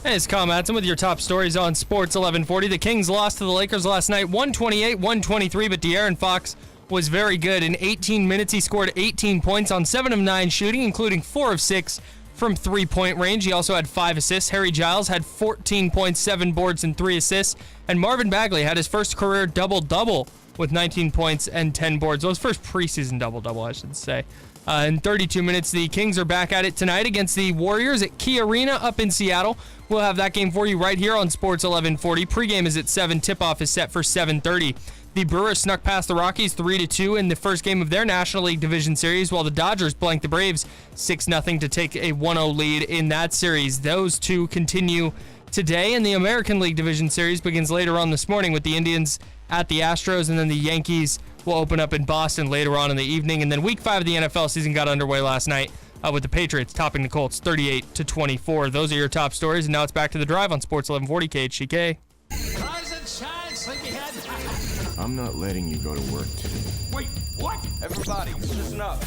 Hey, it's Madson with your top stories on Sports 1140. The Kings lost to the Lakers last night, 128-123, but De'Aaron Fox was very good. In 18 minutes, he scored 18 points on 7 of 9 shooting, including 4 of 6 from three-point range. He also had 5 assists. Harry Giles had 14 points, 7 boards, and 3 assists. And Marvin Bagley had his first career double-double with 19 points and 10 boards. Well, his first preseason double-double, I should say. In 32 minutes, the Kings are back at it tonight against the Warriors at Key Arena up in Seattle. We'll have that game for you right here on Sports 1140. Pregame is at 7. Tip-off is set for 7:30. The Brewers snuck past the Rockies 3-2 in the first game of their National League Division Series, while the Dodgers blanked the Braves 6-0 to take a 1-0 lead in that series. Those two continue today, and the American League Division Series begins later on this morning with the Indians at the Astros, and then the Yankees will open up in Boston later on in the evening. And then Week 5 of the NFL season got underway last night with the Patriots topping the Colts 38-24. Those are your top stories, and now it's back to the drive on Sports 1140 KHGK. Rise and shine, sleepyhead. I'm not letting you go to work today. Wait, what? Everybody, listen up.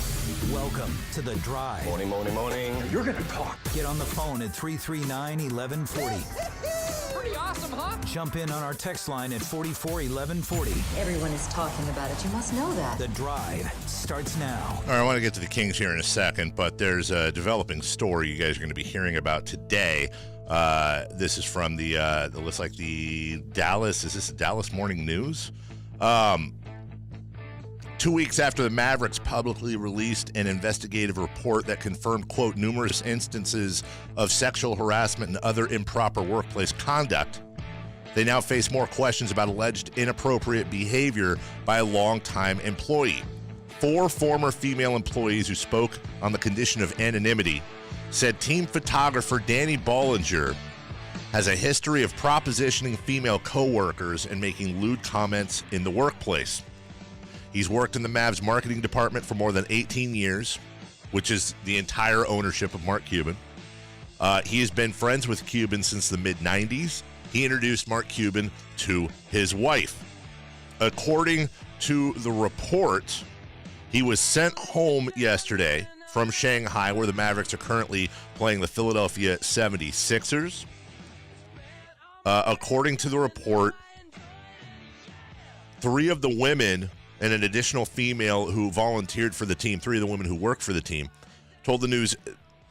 Welcome to The Drive. Morning, morning, morning. You're gonna talk. Get on the phone at 339-1140. Pretty awesome, huh? Jump in on our text line at 441140. Everyone is talking about it. You must know that. The Drive starts now. All right, I want to get to the Kings here in a second, but there's a developing story you guys are going to be hearing about today. This is from the looks like the Dallas. Is this the Dallas Morning News? 2 weeks after the Mavericks publicly released an investigative report that confirmed, quote, numerous instances of sexual harassment and other improper workplace conduct, they now face more questions about alleged inappropriate behavior by a longtime employee. 4 former female employees who spoke on the condition of anonymity said team photographer Danny Bollinger has a history of propositioning female coworkers and making lewd comments in the workplace. He's worked in the Mavs marketing department for more than 18 years, which is the entire ownership of Mark Cuban. He has been friends with Cuban since the mid-90s. He introduced Mark Cuban to his wife. According to the report, he was sent home yesterday from Shanghai, where the Mavericks are currently playing the Philadelphia 76ers. According to the report, 3 of the women and an additional female who volunteered for the team, 3 of the women who worked for the team, told the news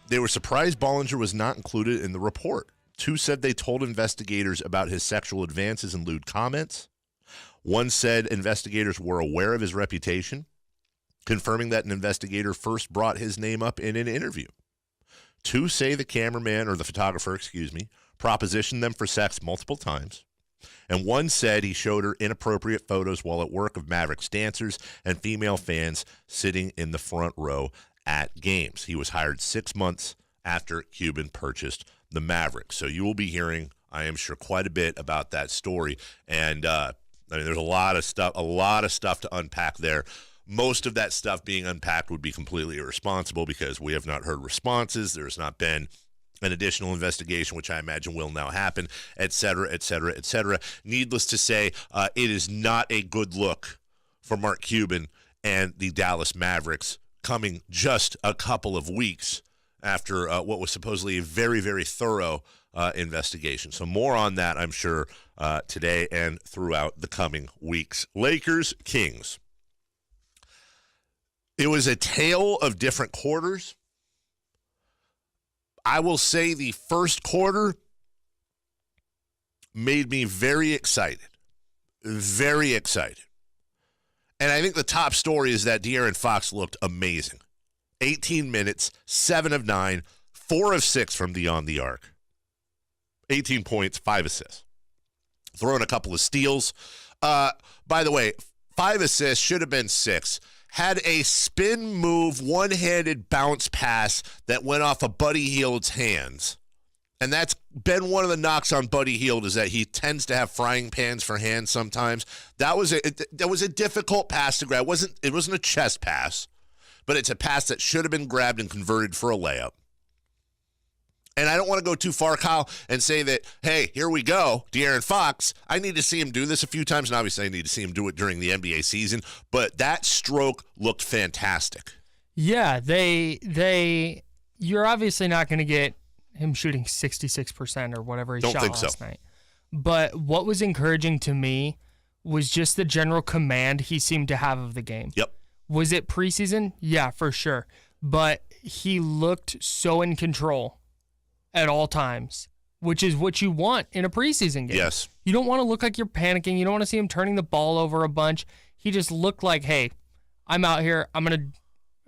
they were surprised Bollinger was not included in the report. 2 said they told investigators about his sexual advances and lewd comments. 1 said investigators were aware of his reputation, confirming that an investigator first brought his name up in an interview. 2 say the cameraman, or the photographer, propositioned them for sex multiple times. And 1 said he showed her inappropriate photos while at work of Mavericks dancers and female fans sitting in the front row at games. He was hired 6 months after Cuban purchased the Mavericks. So you will be hearing, I am sure, quite a bit about that story. And there's a lot of stuff to unpack there. Most of that stuff being unpacked would be completely irresponsible because we have not heard responses. There's not been an additional investigation, which I imagine will now happen, et cetera, et cetera, et cetera. Needless to say, it is not a good look for Mark Cuban and the Dallas Mavericks coming just a couple of weeks after what was supposedly a very, very thorough investigation. So more on that, I'm sure, today and throughout the coming weeks. Lakers, Kings. It was a tale of different quarters. I will say the first quarter made me very excited. Very excited. And I think the top story is that De'Aaron Fox looked amazing. 18 minutes, 7 of 9, 4 of 6 from beyond the arc. 18 points, 5 assists. Throwing a couple of steals. By the way, 5 assists, should have been 6. Had a spin move, one-handed bounce pass that went off of Buddy Hield's hands. And that's been one of the knocks on Buddy Hield, is that he tends to have frying pans for hands sometimes. That was a difficult pass to grab. It wasn't a chest pass, but it's a pass that should have been grabbed and converted for a layup. And I don't want to go too far, Kyle, and say that, hey, here we go, De'Aaron Fox. I need to see him do this a few times, and obviously I need to see him do it during the NBA season. But that stroke looked fantastic. Yeah, you're obviously not going to get him shooting 66% or whatever he Don't shot think last so. night. But what was encouraging to me was just the general command he seemed to have of the game. Yep. Was it preseason? Yeah, for sure. But he looked so in control at all times, which is what you want in a preseason game. Yes. You don't want to look like you're panicking. You don't want to see him turning the ball over a bunch. He just looked like, hey, I'm out here. I'm going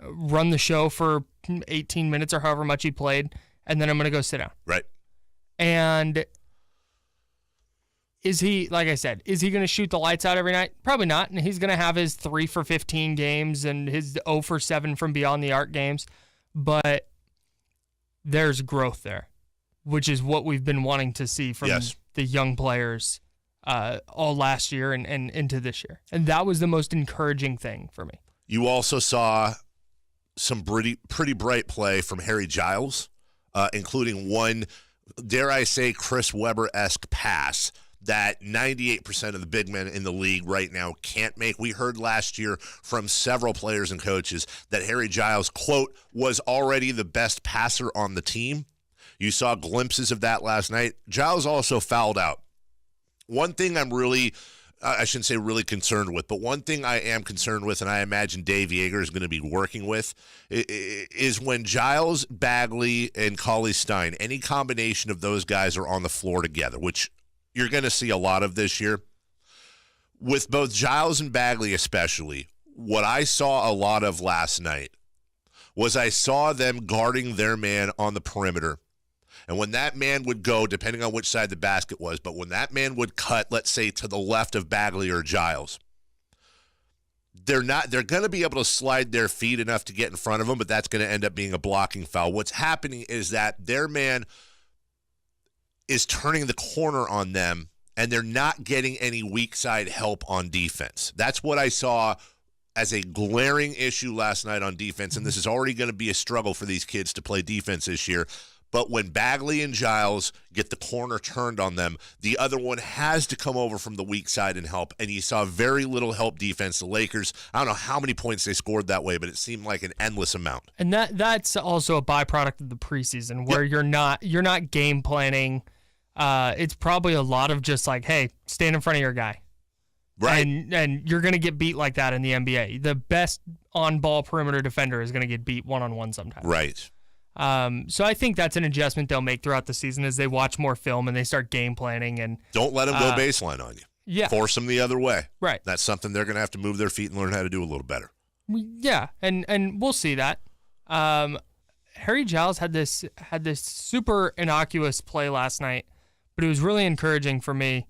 to run the show for 18 minutes or however much he played, and then I'm going to go sit down. Right. And is he, like I said, is he going to shoot the lights out every night? Probably not. And he's going to have his 3 for 15 games and his 0 for 7 from beyond the arc games. But there's growth there, which is what we've been wanting to see from the young players all last year and into this year. And that was the most encouraging thing for me. You also saw some pretty bright play from Harry Giles, including one, dare I say, Chris Webber-esque pass that 98% of the big men in the league right now can't make. We heard last year from several players and coaches that Harry Giles, quote, was already the best passer on the team. You saw glimpses of that last night. Giles also fouled out. One thing I'm really, I shouldn't say really concerned with, but one thing I am concerned with, and I imagine Dave Yeager is going to be working with, is when Giles, Bagley, and Cauley Stein, any combination of those guys are on the floor together, which you're going to see a lot of this year. With both Giles and Bagley especially, what I saw a lot of last night was I saw them guarding their man on the perimeter. And when that man would go, depending on which side the basket was, but when that man would cut, let's say, to the left of Bagley or Giles, they're going to be able to slide their feet enough to get in front of them, but that's going to end up being a blocking foul. What's happening is that their man is turning the corner on them, and they're not getting any weak side help on defense. That's what I saw as a glaring issue last night on defense, and this is already going to be a struggle for these kids to play defense this year. But when Bagley and Giles get the corner turned on them, the other one has to come over from the weak side and help, and you saw very little help defense. The Lakers, I don't know how many points they scored that way, but it seemed like an endless amount. And that's also a byproduct of the preseason where you're not game planning. It's probably a lot of just like, hey, stand in front of your guy. Right. And you're going to get beat like that in the NBA. The best on-ball perimeter defender is going to get beat one-on-one sometimes. Right. So I think that's an adjustment they'll make throughout the season as they watch more film and they start game planning. And don't let them go baseline on you. Yeah. Force them the other way. Right. That's something they're going to have to move their feet and learn how to do a little better. Yeah, and we'll see that. Harry Giles had this super innocuous play last night, but it was really encouraging for me.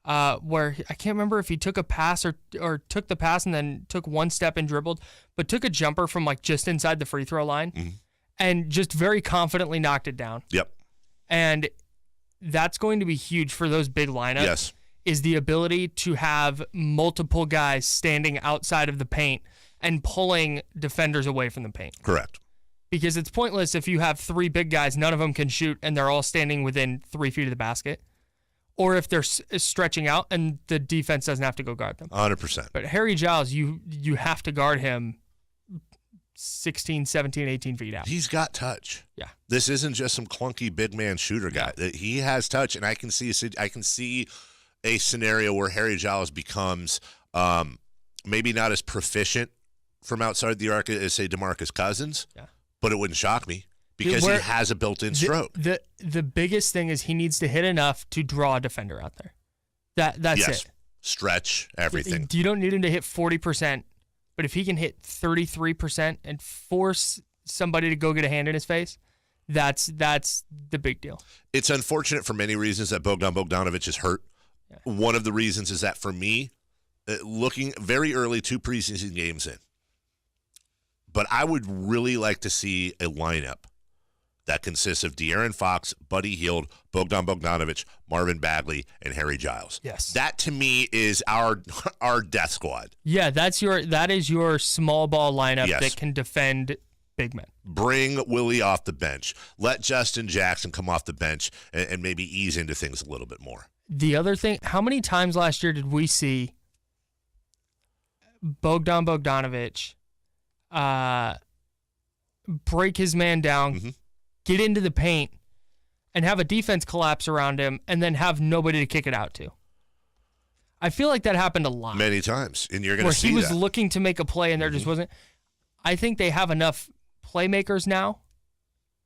Where I can't remember if he took a pass or took the pass and then took one step and dribbled, but took a jumper from like just inside the free throw line and just very confidently knocked it down. Yep. And that's going to be huge for those big lineups. Yes. Is the ability to have multiple guys standing outside of the paint and pulling defenders away from the paint. Correct. Because it's pointless if you have 3 big guys, none of them can shoot, and they're all standing within 3 feet of the basket. Or if they're stretching out and the defense doesn't have to go guard them. 100%. But Harry Giles, you have to guard him 16, 17, 18 feet out. He's got touch. Yeah. This isn't just some clunky big man shooter guy. He has touch, and I can see a scenario where Harry Giles becomes maybe not as proficient from outside the arc as, say, DeMarcus Cousins, but it wouldn't shock me. Because he has a built-in stroke. The biggest thing is he needs to hit enough to draw a defender out there. That's it. Stretch, everything. You don't need him to hit 40%, but if he can hit 33% and force somebody to go get a hand in his face, that's the big deal. It's unfortunate for many reasons that Bogdan Bogdanovic is hurt. Yeah. One of the reasons is that for me, looking very early 2 preseason games in, but I would really like to see a lineup that consists of De'Aaron Fox, Buddy Hield, Bogdan Bogdanovic, Marvin Bagley, and Harry Giles. Yes. That, to me, is our death squad. Yeah, that is your small ball lineup that can defend big men. Bring Willie off the bench. Let Justin Jackson come off the bench and maybe ease into things a little bit more. The other thing, how many times last year did we see Bogdan Bogdanovic break his man down, get into the paint, and have a defense collapse around him and then have nobody to kick it out to. I feel like that happened a lot. Many times, and you're going to see that. Where he was that. looking to make a play and there just wasn't. I think they have enough playmakers now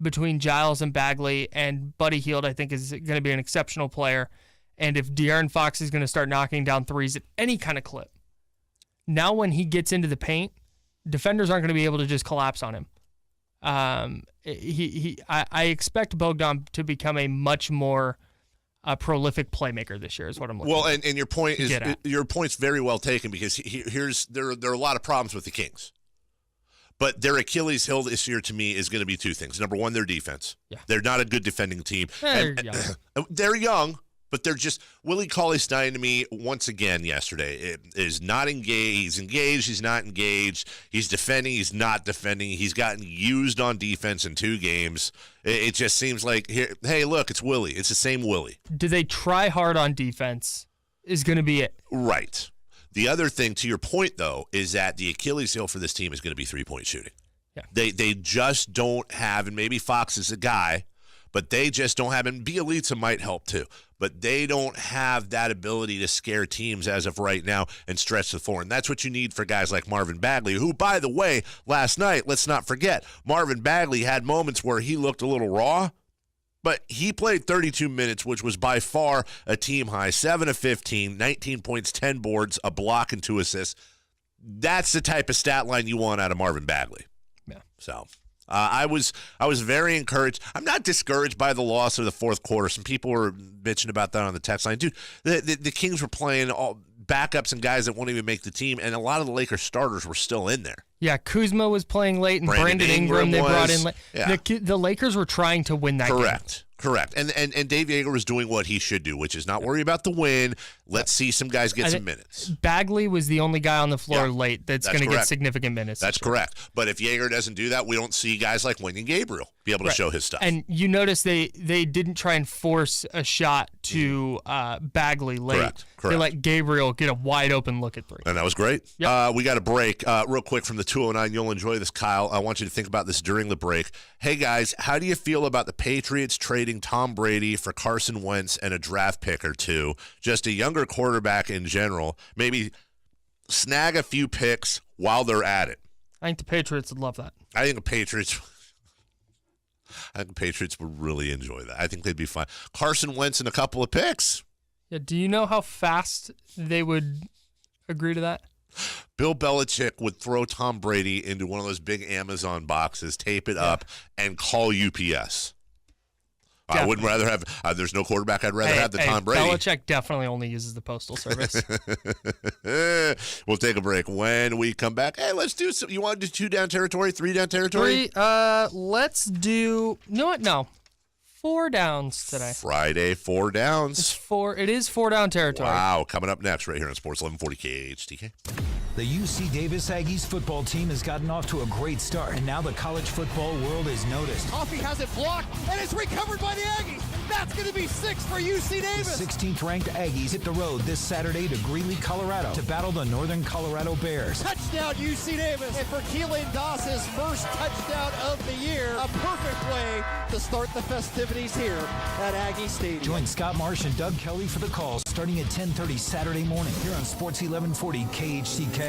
between Giles and Bagley, and Buddy Hield I think is going to be an exceptional player. And if De'Aaron Fox is going to start knocking down threes at any kind of clip, now when he gets into the paint, defenders aren't going to be able to just collapse on him. I expect Bogdan to become a much more prolific playmaker this year is what I'm looking at. Well, and your point's very well taken because there are a lot of problems with the Kings. But their Achilles heel this year to me is going to be two things. Number one, their defense. Yeah. They're not a good defending team. They're young. But they're just Willie Cauley-Stein to me once again yesterday is not engaged. He's engaged. He's not engaged. He's defending. He's not defending. He's gotten used on defense in 2 games. It just seems like, hey, look, it's Willie. It's the same Willie. Do they try hard on defense is going to be it. Right. The other thing, to your point, though, is that the Achilles heel for this team is going to be three-point shooting. Yeah. They just don't have, and maybe Fox is a guy, but they just don't have, and Bielitsa might help too, but they don't have that ability to scare teams as of right now and stretch the floor. And that's what you need for guys like Marvin Bagley, who, by the way, last night, let's not forget, Marvin Bagley had moments where he looked a little raw, but he played 32 minutes, which was by far a team high, 7 of 15, 19 points, 10 boards, a block, and 2 assists. That's the type of stat line you want out of Marvin Bagley. Yeah. So I was very encouraged. I'm not discouraged by the loss of the fourth quarter. Some people were bitching about that on the text line. Dude, the Kings were playing all backups and guys that won't even make the team, and a lot of the Lakers starters were still in there. Yeah, Kuzma was playing late, and Brandon Ingram they brought in late. Yeah. The Lakers were trying to win that game. Correct. And Dave Yeager was doing what he should do, which is not worry about the win. Let's see some guys get some minutes. Bagley was the only guy on the floor late that's going to get significant minutes. That's correct. But if Yeager doesn't do that, we don't see guys like Wenyen Gabriel be able to show his stuff. And you notice they didn't try and force a shot to Bagley late. Correct. They let Gabriel get a wide open look at three. And that was great. Yep. We got a break real quick from the 209. You'll enjoy this, Kyle. I want you to think about this during the break. Hey, guys, how do you feel about the Patriots trading Tom Brady for Carson Wentz and a draft pick or two? Just a younger quarterback in general. Maybe snag a few picks while they're at it. I think the Patriots would love that. I think the Patriots would really enjoy that. I think they'd be fine. Carson Wentz and a couple of picks. Yeah. Do you know how fast they would agree to that? Bill Belichick would throw Tom Brady into one of those big Amazon boxes, tape it up, and call UPS. Definitely. I wouldn't rather have there's no quarterback I'd rather have than Tom Brady. Belichick definitely only uses the Postal Service. We'll take a break. When we come back, hey, let's do some. You want to do 2 down territory, 3 down territory? 3. Let's do. You know what? No. 4 downs today. Friday, 4 downs. It is 4 down territory. Wow. Coming up next right here on Sports 1140 KHTK. The UC Davis Aggies football team has gotten off to a great start, and now the college football world is noticed. Coffee has it blocked, and it's recovered by the Aggies. That's going to be 6 for UC Davis. The 16th-ranked Aggies hit the road this Saturday to Greeley, Colorado, to battle the Northern Colorado Bears. Touchdown, UC Davis. And for Keelan Doss's first touchdown of the year, a perfect way to start the festivities here at Aggie Stadium. Join Scott Marsh and Doug Kelly for the calls starting at 10:30 Saturday morning here on Sports 1140 KHTK.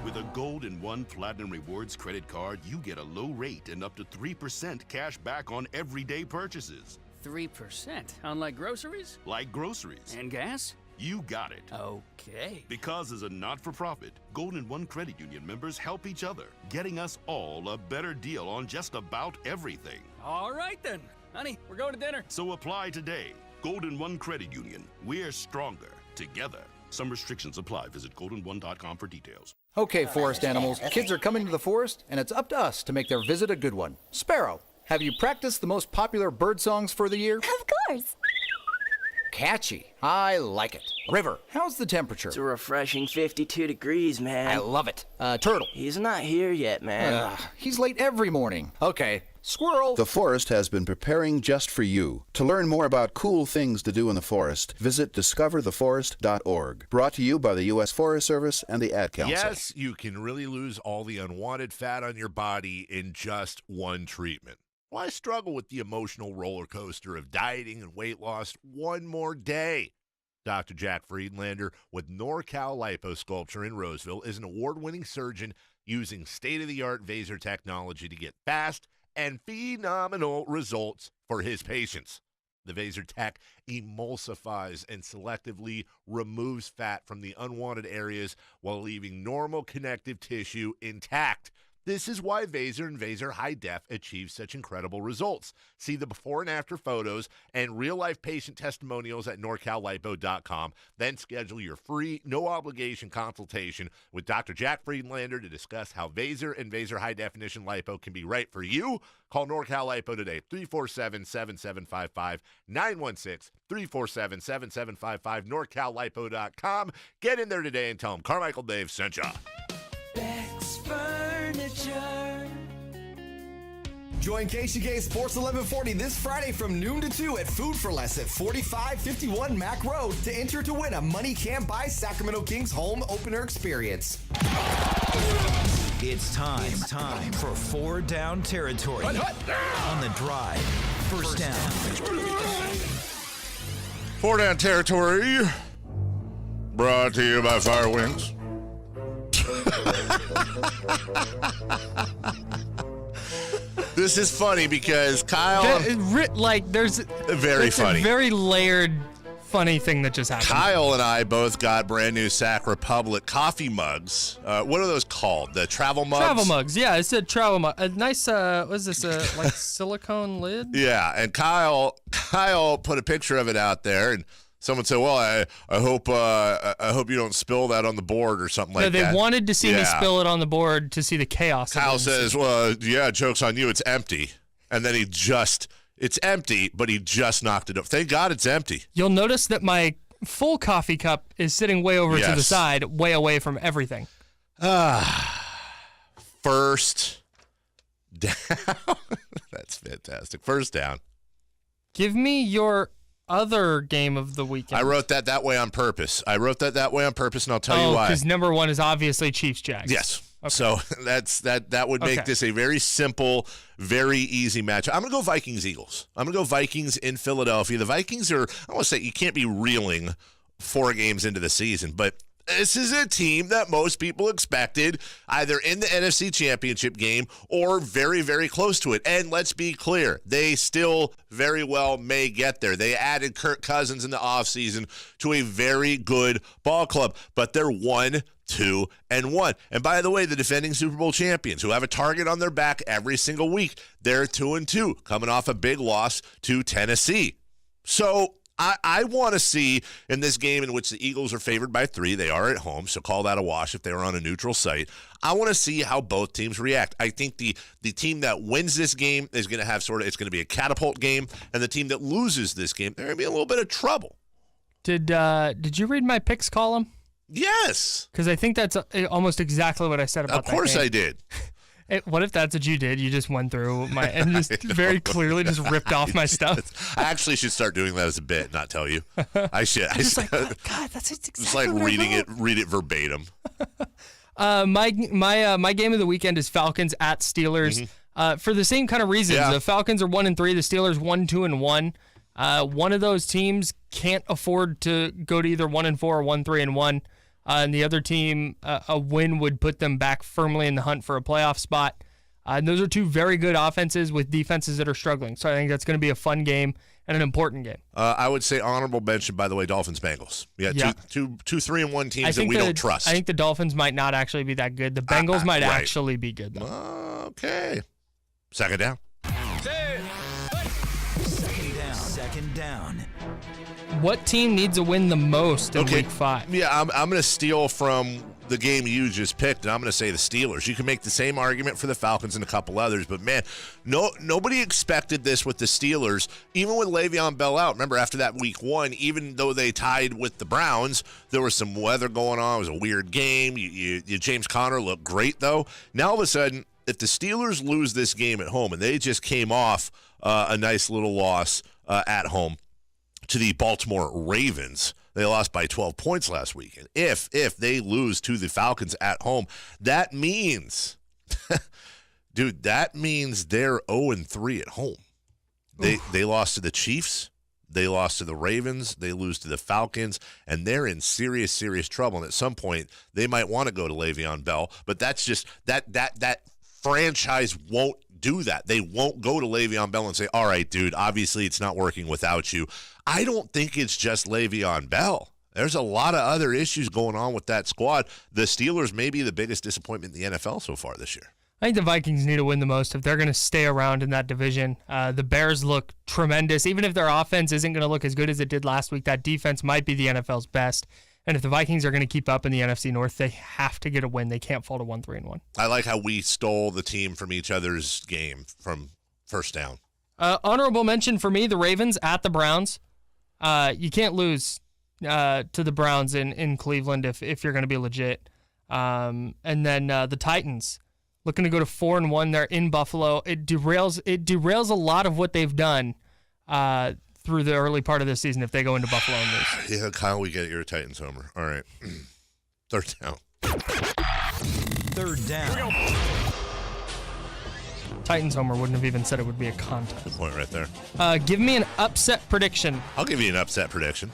With a Gold in One Platinum Rewards credit card, you get a low rate and up to 3% cash back on everyday purchases. 3%? Unlike groceries? Like groceries. And gas? You got it. Okay. Because as a not-for-profit, Gold in One Credit Union members help each other, getting us all a better deal on just about everything. All right then. Honey, we're going to dinner. So apply today. Gold in One Credit Union. We're stronger together. Some restrictions apply. Visit golden1.com for details. Okay, forest animals. Kids are coming to the forest, and it's up to us to make their visit a good one. Sparrow, have you practiced the most popular bird songs for the year? Of course. Catchy. I like it. River, how's the temperature? It's a refreshing 52 degrees, man. I love it. Turtle. He's not here yet, man. He's late every morning. Okay. Squirrel. The forest has been preparing just for you. To learn more about cool things to do in the forest, visit discovertheforest.org. Brought to you by the U.S. Forest Service and the Ad Council. Yes, you can really lose all the unwanted fat on your body in just one treatment. Why struggle with the emotional roller coaster of dieting and weight loss one more day? Dr. Jack Friedlander with NorCal Liposculpture in Roseville is an award-winning surgeon using state-of-the-art Vaser technology to get fast and phenomenal results for his patients. The Vaser Tech emulsifies and selectively removes fat from the unwanted areas while leaving normal connective tissue intact. This is why Vaser and Vaser High Def achieve such incredible results. See the before and after photos and real-life patient testimonials at NorCalLipo.com. Then schedule your free, no-obligation consultation with Dr. Jack Friedlander to discuss how Vaser and Vaser High Definition Lipo can be right for you. Call NorCal Lipo today, 347-7755, 916-347-7755, NorCalLipo.com. Get in there today and tell them Carmichael Dave sent ya. Beck's Furniture. Join KCK Sports 1140 this Friday from noon to 2 at Food for Less at 4551 Mac Road to enter to win a Money Can't Buy Sacramento Kings home opener experience. It's time for 4 Down Territory. On the drive, first down. 4 Down Territory, brought to you by Fire Wings. This is funny because Kyle... there's very funny. A very layered, funny thing that just happened. Kyle and I both got brand new Sac Republic coffee mugs. What are those called? The travel mugs? Travel mugs, yeah. It's a travel mug. A nice, what is this, like silicone lid? Yeah, and Kyle put a picture of it out there, and someone said, well, I hope you don't spill that on the board or something like that. They wanted to see me spill it on the board to see the chaos. Kyle says, well, yeah, joke's on you. It's empty. And then it's empty, but he just knocked it up. Thank God it's empty. You'll notice that my full coffee cup is sitting way over to the side, way away from everything. First down. That's fantastic. First down. Give me your other game of the weekend. I wrote that way on purpose. and I'll tell you why. Because number one is obviously Chiefs-Jags. Yes. Okay. So that would make this a very simple, very easy match. I'm going to go Vikings-Eagles. I'm going to go Vikings in Philadelphia. The Vikings are, I want to say, you can't be reeling 4 games into the season, but this is a team that most people expected either in the NFC Championship game or very, very close to it. And let's be clear, they still very well may get there. They added Kirk Cousins in the offseason to a very good ball club, but they're 1-2-1. And by the way, the defending Super Bowl champions who have a target on their back every single week, they're 2-2, coming off a big loss to Tennessee. So I want to see in this game in which the Eagles are favored by 3, they are at home, so call that a wash if they were on a neutral site. I want to see how both teams react. I think the team that wins this game is going to have it's going to be a catapult game, and the team that loses this game, they're going to be in a little bit of trouble. Did you read my picks column? Yes. Because I think that's almost exactly what I said about that game. Of course I did. What if that's what you did? You just went through my and just very clearly just ripped off my stuff. I actually should start doing that as a bit, not tell you. I should. God, that's exactly just like read it verbatim. My game of the weekend is Falcons at Steelers. For the same kind of reasons. Yeah. The Falcons are 1-3. The Steelers 1-2-1. One of those teams can't afford to go to either 1-4 or 1-3-1. And the other team, a win would put them back firmly in the hunt for a playoff spot. And those are 2 very good offenses with defenses that are struggling. So I think that's going to be a fun game and an important game. I would say honorable mention, by the way, Dolphins-Bengals. Yeah. Two 3-1 teams that we don't trust. I think the Dolphins might not actually be that good. The Bengals might actually be good, though. Okay. Second down. Second down. What team needs a win the most in Week 5? Yeah, I'm going to steal from the game you just picked, and I'm going to say the Steelers. You can make the same argument for the Falcons and a couple others, but man, nobody expected this with the Steelers, even with Le'Veon Bell out. Remember, after that Week 1, even though they tied with the Browns, there was some weather going on. It was a weird game. James Conner looked great, though. Now, all of a sudden, if the Steelers lose this game at home, and they just came off a nice little loss at home to the Baltimore Ravens. They lost by 12 points last weekend. If they lose to the Falcons at home, that means Dude, that means they're 0-3 at home. They lost to the Chiefs. They lost to the Ravens. They lose to the Falcons, and they're in serious, serious trouble. And at some point, they might want to go to Le'Veon Bell, but that's just that franchise won't do that. They won't go to Le'Veon Bell and say, all right, dude, obviously it's not working without you. I don't think it's just Le'Veon Bell. There's a lot of other issues going on with that squad. The Steelers may be the biggest disappointment in the NFL so far this year. I think the Vikings need to win the most if they're going to stay around in that division. The Bears look tremendous. Even if their offense isn't going to look as good as it did last week, that defense might be the NFL's best. And if the Vikings are going to keep up in the NFC North, they have to get a win. They can't fall to 1-3-1. I like how we stole the team from each other's game from first down. Honorable mention for me, the Ravens at the Browns. You can't lose to the Browns in Cleveland if you're going to be legit. And then the Titans. Looking to go to 4-1. They're in Buffalo. It derails a lot of what they've done through the early part of the season if they go into Buffalo and lose. Yeah, Kyle, we get it. You're a Titans homer. All right. Third down. Third down. Titans homer wouldn't have even said it would be a contest. Good point right there. Give me an upset prediction. I'll give you an upset prediction.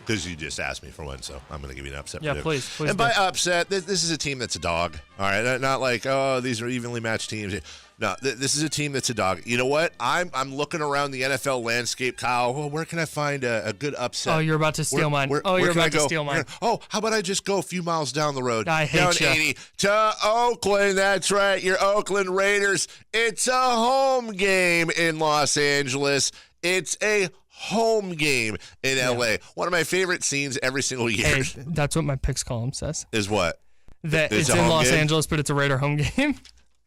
Because you just asked me for one, so I'm going to give you an upset prediction. Please. And by upset, this is a team that's a dog. All right, not like, oh, these are evenly matched teams. No, this is a team that's a dog. You know what? I'm looking around the NFL landscape, Kyle. Well, where can I find a good upset? Oh, you're about to steal mine. You're about to steal mine. Oh, how about I just go a few miles down the road? I hate down 80 to Oakland. That's right, your Oakland Raiders. It's a home game in Los Angeles. It's a home game in LA. One of my favorite scenes every single year. Hey, that's what my picks column says. Is what? That it's in Los Angeles, but it's a Raider home game.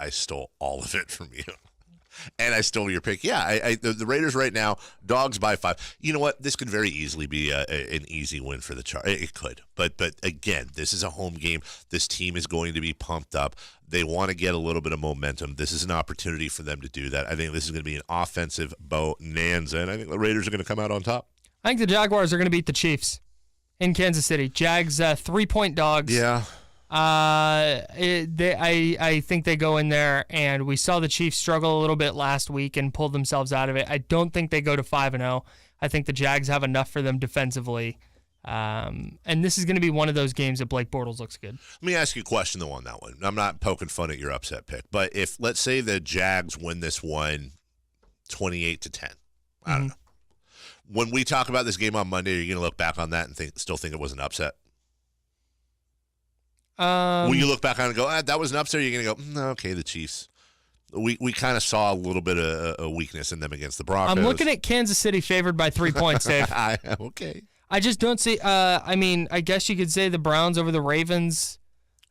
I stole all of it from you. And I stole your pick. Yeah, the Raiders right now, dogs by 5. You know what? This could very easily be an easy win for the Chargers. It could. But again, this is a home game. This team is going to be pumped up. They want to get a little bit of momentum. This is an opportunity for them to do that. I think this is going to be an offensive bonanza, and I think the Raiders are going to come out on top. I think the Jaguars are going to beat the Chiefs in Kansas City. Jags 3-point dogs. Yeah. I think they go in there, and we saw the Chiefs struggle a little bit last week and pull themselves out of it. I don't think they go to 5-0. I think the Jags have enough for them defensively. And this is going to be one of those games that Blake Bortles looks good. Let me ask you a question, though, on that one. I'm not poking fun at your upset pick, but if, let's say, the Jags win this one 28-10, I don't know. When we talk about this game on Monday, are you going to look back on that and still think it was an upset? Will you look back on it and go, that was an upset? Or are you going to go, okay, the Chiefs. We kind of saw a little bit of a weakness in them against the Broncos. I'm looking at Kansas City favored by 3 points, Dave. Okay. I just don't see. I guess you could say the Browns over the Ravens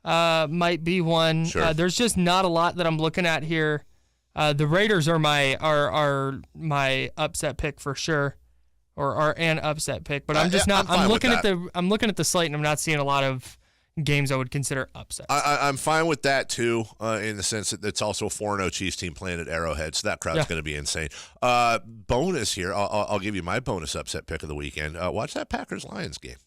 might be one. Sure. There's just not a lot that I'm looking at here. The Raiders are my upset pick for sure, or are an upset pick. But I'm just not. I'm looking at the slate, and I'm not seeing a lot of games I would consider upsets. I'm fine with that too, in the sense that it's also a 4-0 Chiefs team playing at Arrowhead, so that crowd's going to be insane. Bonus here, I'll give you my bonus upset pick of the weekend. Watch that Packers-Lions game.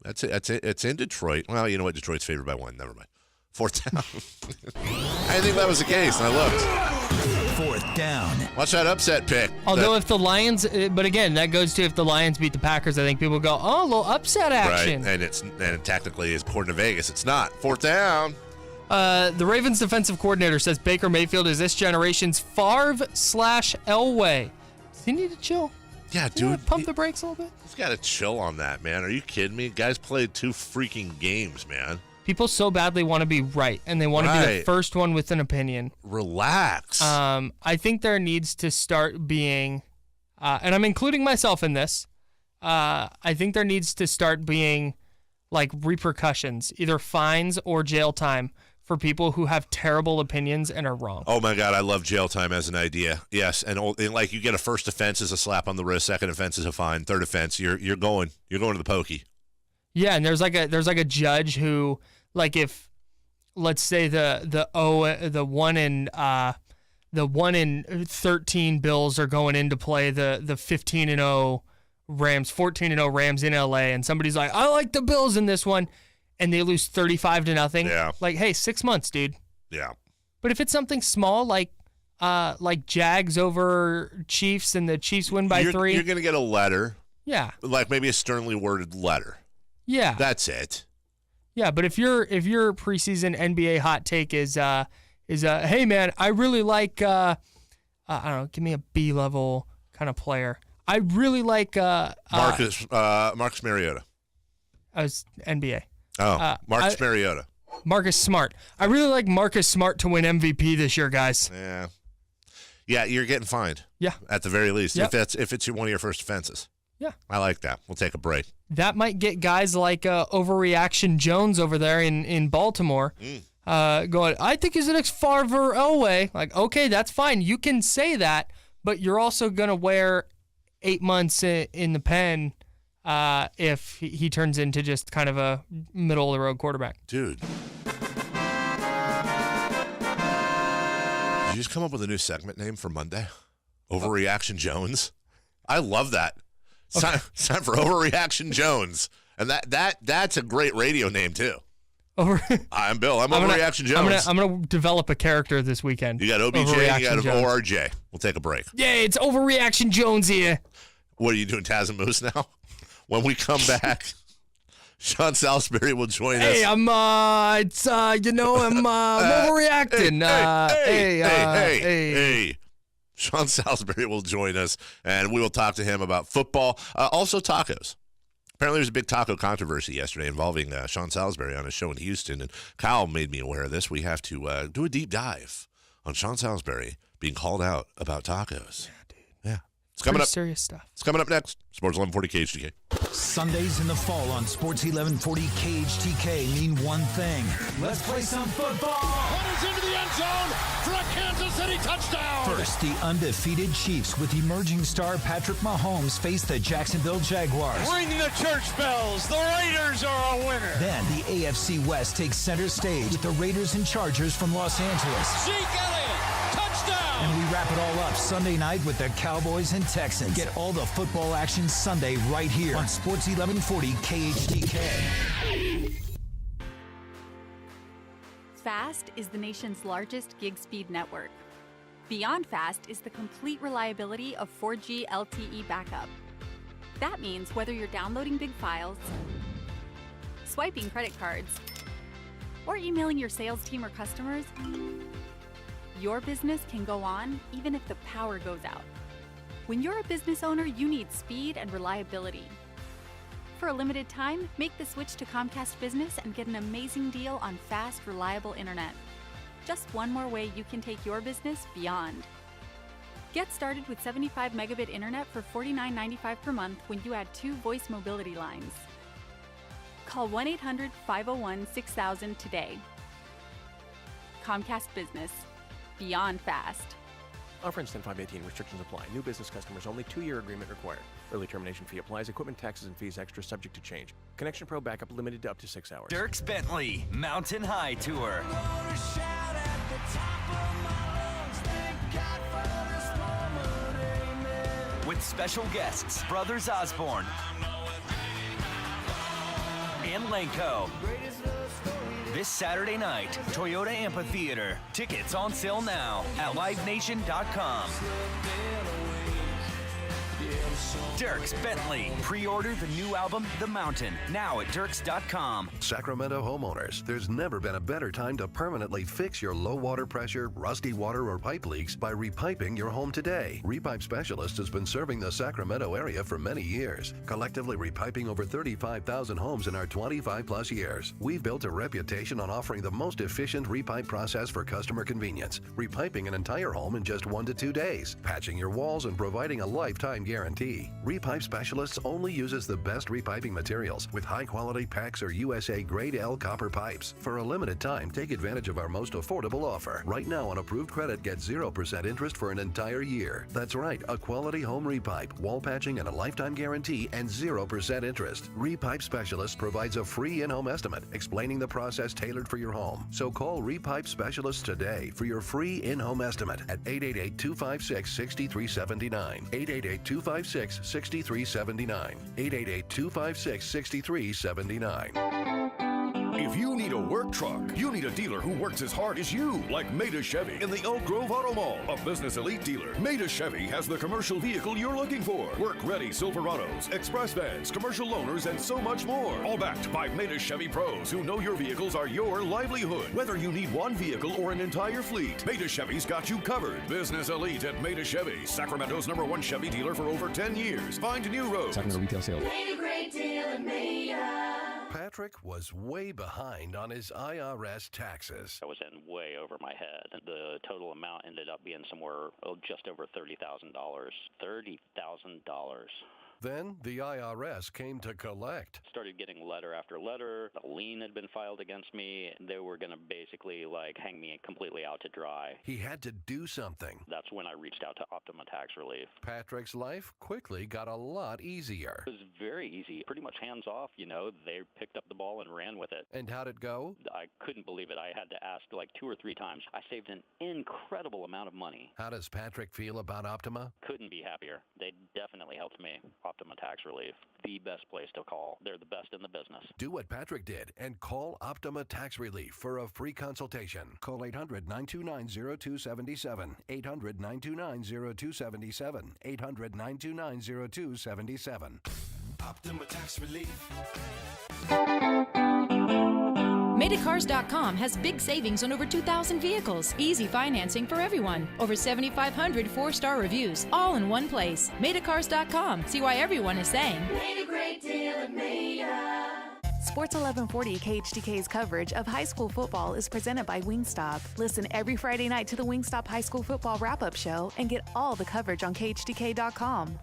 That's it. It's in Detroit. Well, you know what? Detroit's favored by 1. Never mind. 4th down. I didn't think that was the case, and I looked. 4th down. Watch that upset pick. Although if the Lions, but again, that goes to if the Lions beat the Packers, I think people go, oh, a little upset action. Right, and technically, according to Vegas, it's not. 4th down. The Ravens defensive coordinator says Baker Mayfield is this generation's Favre/Elway. Does he need to chill? Yeah, dude. Pump the brakes a little bit? He's got to chill on that, man. Are you kidding me? Guys played 2 freaking games, man. People so badly want to be right, and they want to be the first one with an opinion. Relax. I think there needs to start being, and I'm including myself in this, I think there needs to start being like repercussions, either fines or jail time for people who have terrible opinions and are wrong. Oh, my God, I love jail time as an idea. Yes, and like you get a first offense as a slap on the wrist, second offense is a fine, third offense, you're going to the pokey. Yeah, and there's like a judge who, like, if let's say the 1 in 13 Bills are going in to play the 15-0 Rams, 14-0 Rams in LA, and somebody's like, I like the Bills in this one, and they lose 35-0. Yeah. Like, hey, 6 months, dude. Yeah. But if it's something small like Jags over Chiefs and the Chiefs win by 3, you're going to get a letter. Yeah. Like maybe a sternly worded letter. Yeah. That's it. Yeah, but if your preseason NBA hot take is hey man, I really like I don't know, give me a B-level kind of player. I really like Marcus Mariota. I was NBA. Oh, Marcus Mariota. Marcus Smart. I really like Marcus Smart to win MVP this year, guys. Yeah, you're getting fined. Yeah. At the very least. Yep. If it's one of your first offenses. Yeah. I like that. We'll take a break. That might get guys like Overreaction Jones over there in Baltimore going, I think he's the next Favre Elway. Like, okay, that's fine. You can say that, but you're also going to wear 8 months in the pen if he turns into just kind of a middle-of-the-road quarterback. Dude. Did you just come up with a new segment name for Monday? Overreaction Jones? I love that. It's time for Overreaction Jones. And that's a great radio name, too. I'm Bill. I'm Overreaction Jones. I'm gonna develop a character this weekend. You got OBJ, you got ORJ. We'll take a break. Yeah, it's Overreaction Jones here. What are you doing, Taz and Moose now? When we come back, Sean Salisbury will join us. Hey, I'm overreacting. Hey. Sean Salisbury will join us, and we will talk to him about football. Also tacos. Apparently, there was a big taco controversy yesterday involving Sean Salisbury on his show in Houston, and Kyle made me aware of this. We have to do a deep dive on Sean Salisbury being called out about tacos. Yeah, dude. Yeah. It's coming up. Serious stuff. It's coming up next. Sports 1140 KHTK. Sundays in the fall on Sports 1140 KHTK mean one thing. Let's play some football. Runners into the end zone for a Kansas City touchdown. First, the undefeated Chiefs with emerging star Patrick Mahomes face the Jacksonville Jaguars. Ring the church bells. The Raiders are a winner. Then the AFC West takes center stage with the Raiders and Chargers from Los Angeles. Zeke Elliott, touchdown. And we wrap it all up Sunday night with the Cowboys and Texans. Get all the football action Sunday right here on Sports 1140 KHTK. Fast is the nation's largest gig speed network. Beyond Fast is the complete reliability of 4G LTE backup. That means whether you're downloading big files, swiping credit cards, or emailing your sales team or customers, your business can go on even if the power goes out. When you're a business owner, you need speed and reliability. For a limited time, make the switch to Comcast Business and get an amazing deal on fast, reliable internet. Just one more way you can take your business beyond. Get started with 75 megabit internet for $49.95 per month when you add 2 voice mobility lines. Call 1-800-501-6000 today. Comcast Business. Beyond fast. Offer ends 10/5/18. Restrictions apply. New business customers only. 2-year agreement required. Early termination fee applies. Equipment, taxes, and fees extra subject to change. Connection Pro backup limited to up to 6 hours. Dirks Bentley Mountain High Tour. With special guests, Brothers Osborne and Lenko. This Saturday night, Toyota Amphitheater. Tickets on sale now at livenation.com. Dirks Bentley. Pre-order the new album, The Mountain, now at dirks.com. Sacramento homeowners, there's never been a better time to permanently fix your low water pressure, rusty water, or pipe leaks by repiping your home today. Repipe Specialist has been serving the Sacramento area for many years, collectively repiping over 35,000 homes in our 25-plus years. We've built a reputation on offering the most efficient repipe process for customer convenience, repiping an entire home in just 1 to 2 days, patching your walls, and providing a lifetime guarantee. Repipe Specialists only uses the best repiping materials with high-quality PEX or USA Grade L copper pipes. For a limited time, take advantage of our most affordable offer. Right now, on approved credit, get 0% interest for an entire year. That's right, a quality home repipe, wall patching, and a lifetime guarantee, and 0% interest. Repipe Specialist provides a free in-home estimate explaining the process tailored for your home. So call Repipe Specialists today for your free in-home estimate at 888-256-6379. 888-256-6379. 888-256-6379. If you need a work truck, you need a dealer who works as hard as you, like Maida Chevy in the Elk Grove Auto Mall, a business elite dealer. Maida Chevy has the commercial vehicle you're looking for. Work-ready Silverados, express vans, commercial loaners, and so much more. All backed by Maida Chevy pros who know your vehicles are your livelihood. Whether you need one vehicle or an entire fleet, Maida Chevy's got you covered. Business elite at Maida Chevy, Sacramento's #1 Chevy dealer for over 10 years. Find new roads. Sacramento retail sales. Made a great deal at Maida. Patrick was way behind on his IRS taxes. I was in way over my head. The total amount ended up being somewhere just over $30,000. $30,000. Then the IRS came to collect. Started getting letter after letter. A lien had been filed against me. They were going to basically hang me completely out to dry. He had to do something. That's when I reached out to Optima Tax Relief. Patrick's life quickly got a lot easier. It was very easy, pretty much hands off. They picked up the ball and ran with it. And how'd it go? I couldn't believe it. I had to ask 2 or 3 times. I saved an incredible amount of money. How does Patrick feel about Optima? Couldn't be happier. They definitely helped me. Optima Tax Relief, the best place to call. They're the best in the business. Do what Patrick did and call Optima Tax Relief for a free consultation. Call 800-929-0277. 800-929-0277. 800-929-0277. Optima Tax Relief. MadaCars.com has big savings on over 2,000 vehicles. Easy financing for everyone. Over 7,500 4-star reviews, all in one place. MadaCars.com. See why everyone is saying, Made a great deal at Maida. Sports 1140 KHTK's coverage of high school football is presented by Wingstop. Listen every Friday night to the Wingstop High School Football Wrap-Up Show and get all the coverage on KHTK.com.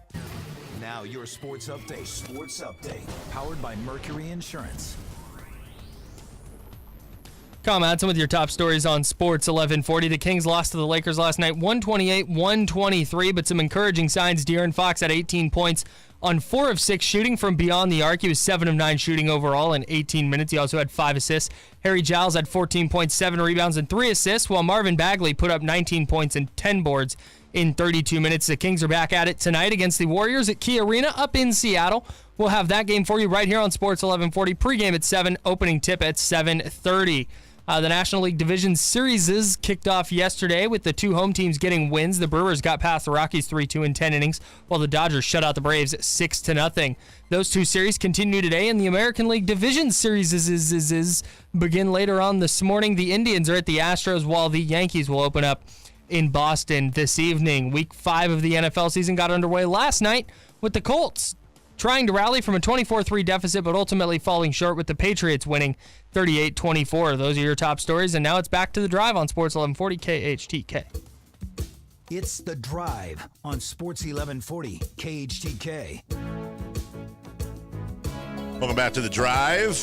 Now your sports update. Powered by Mercury Insurance. Madson with your top stories on Sports 1140. The Kings lost to the Lakers last night, 128-123, but some encouraging signs. De'Aaron Fox had 18 points on 4 of 6 shooting from beyond the arc. He was 7 of 9 shooting overall in 18 minutes. He also had 5 assists. Harry Giles had 14 points, 7 rebounds, and 3 assists, while Marvin Bagley put up 19 points and 10 boards in 32 minutes. The Kings are back at it tonight against the Warriors at Key Arena up in Seattle. We'll have that game for you right here on Sports 1140. Pregame at 7, opening tip at 7:30. The National League Division Series kicked off yesterday with the 2 home teams getting wins. The Brewers got past the Rockies 3-2 in 10 innings, while the Dodgers shut out the Braves 6-0. Those 2 series continue today, and the American League Division Series begin later on this morning. The Indians are at the Astros, while the Yankees will open up in Boston this evening. Week 5 of the NFL season got underway last night with the Colts trying to rally from a 24-3 deficit, but ultimately falling short with the Patriots winning 38-24. Those are your top stories, and now it's back to the drive on Sports 1140 KHTK. It's The Drive on Sports 1140 KHTK. Welcome back to the drive.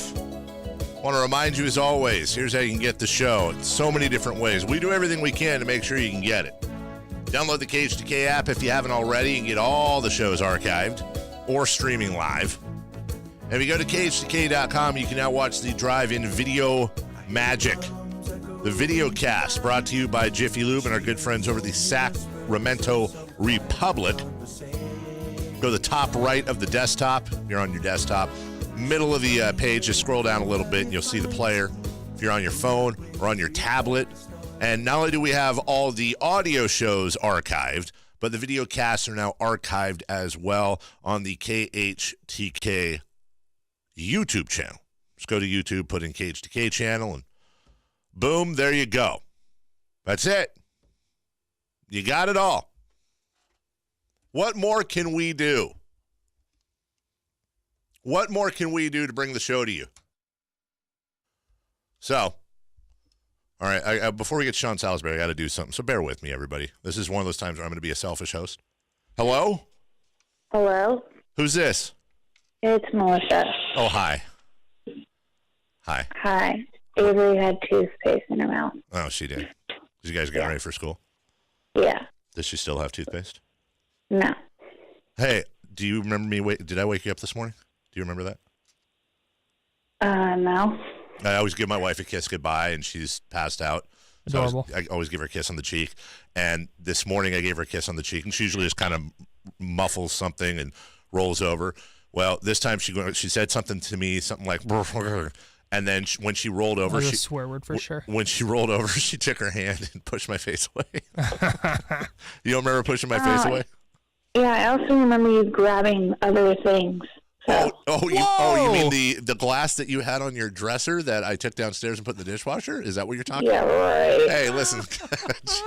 Want to remind you, as always, here's how you can get the show. It's so many different ways. We do everything we can to make sure you can get it. Download the KHTK app if you haven't already and get all the shows archived or streaming live. And if you go to KHTK.com, you can now watch the drive in video magic. The video cast brought to you by Jiffy Lube and our good friends over the Sacramento Republic. Go to the top right of the desktop. You're on your desktop. Middle of the page, just scroll down a little bit and you'll see the player. If you're on your phone or on your tablet. And not only do we have all the audio shows archived, but the video casts are now archived as well on the KHTK YouTube channel. Just go to YouTube, put in KHTK channel, and boom, there you go. That's it. You got it all. What more can we do? What more can we do to bring the show to you? So, all right, before we get Sean Salisbury, I got to do something. So bear with me, everybody. This is one of those times where I'm going to be a selfish host. Hello? Hello? Who's this? It's Melissa. Oh, hi. Hi. Hi. Avery had toothpaste in her mouth. Oh, she did. Did you guys get ready for school? Yeah. Does she still have toothpaste? No. Hey, do you remember me? Did I wake you up this morning? Do you remember that? No. I always give my wife a kiss goodbye, and she's passed out. So Adorable. I always give her a kiss on the cheek. And this morning I gave her a kiss on the cheek, and she usually just kind of muffles something and rolls over. Well, this time she said something to me, something like, And then when she rolled over, That's a swear word for sure. When she rolled over, she took her hand and pushed my face away. You don't remember pushing my face away? Yeah, I also remember you grabbing other things. So. You mean the glass that you had on your dresser that I took downstairs and put in the dishwasher? Is that what you're talking about? Yeah, right. Hey, listen.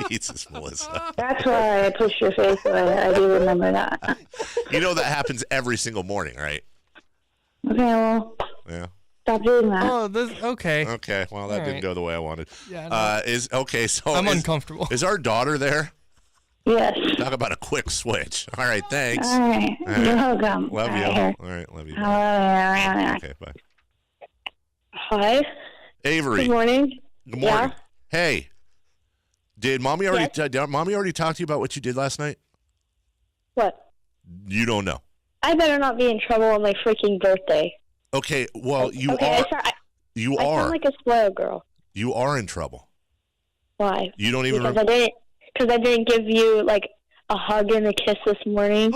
Jesus, Melissa. That's why I pushed your face away. I do remember that. You know that happens every single morning, right? Okay, well. Yeah. Stop doing that. Oh, okay. Okay, well, that didn't go the way I wanted. Yeah, so I'm uncomfortable. Is our daughter there? Yes. Talk about a quick switch. All right, thanks. All right. You're welcome. Love you. All right, love you. Okay, bye. Hi. Avery. Good morning. Good morning. Yeah. Hey, did mommy already talk to you about what you did last night? What? You don't know. I better not be in trouble on my freaking birthday. Okay, well, you okay, are. I sound like a spoiled girl. You are in trouble. Why? You don't even. Because I didn't give you like a hug and a kiss this morning.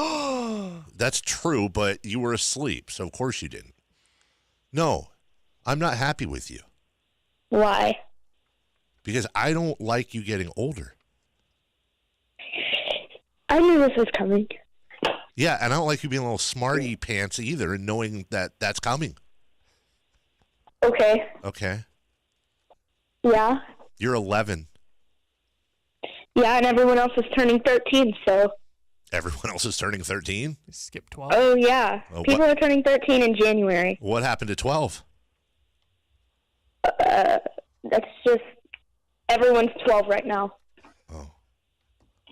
That's true, but you were asleep, so of course you didn't. No, I'm not happy with you. Why? Because I don't like you getting older. I knew this was coming. Yeah, and I don't like you being a little smarty pants either, and knowing that that's coming. Okay. Okay. Yeah. You're 11. Yeah, and everyone else is turning 13, so. Everyone else is turning 13? Skip 12. Oh, yeah. People are turning 13 in January. What happened to 12? That's just, everyone's 12 right now. Oh.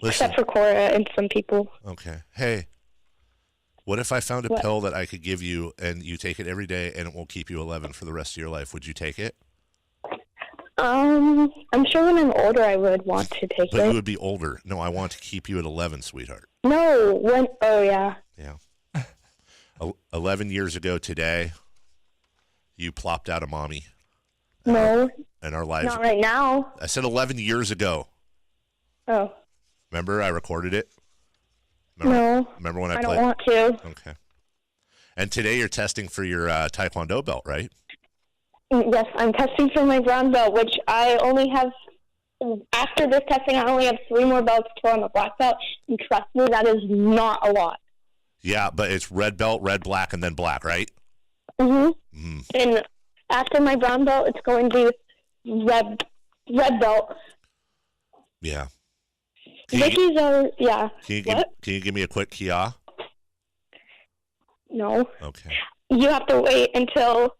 Listen. Except for Cora and some people. Okay. Hey, what if I found a pill that I could give you and you take it every day and it will keep you 11 for the rest of your life? Would you take it? I'm sure when I'm older I would want to take But it. you would be older. No, I want to keep you at 11, sweetheart. No, yeah. Yeah. 11 years ago today, you plopped out of mommy. No. And our lives. Not right now. I said 11 years ago. Oh. Remember I recorded it? No. Remember when I don't played? want to. Okay. And today you're testing for your Taekwondo belt, right? Yes, I'm testing for my brown belt, which I only have, after this testing, I only have 3 more belts till I'm a black belt. And trust me, that is not a lot. Yeah, but it's red belt, red, black, and then black, right? Mm-hmm. And after my brown belt, it's going to be red belt. Yeah. Vicky's are, yeah. Can you give me a quick kia? No. Okay. You have to wait until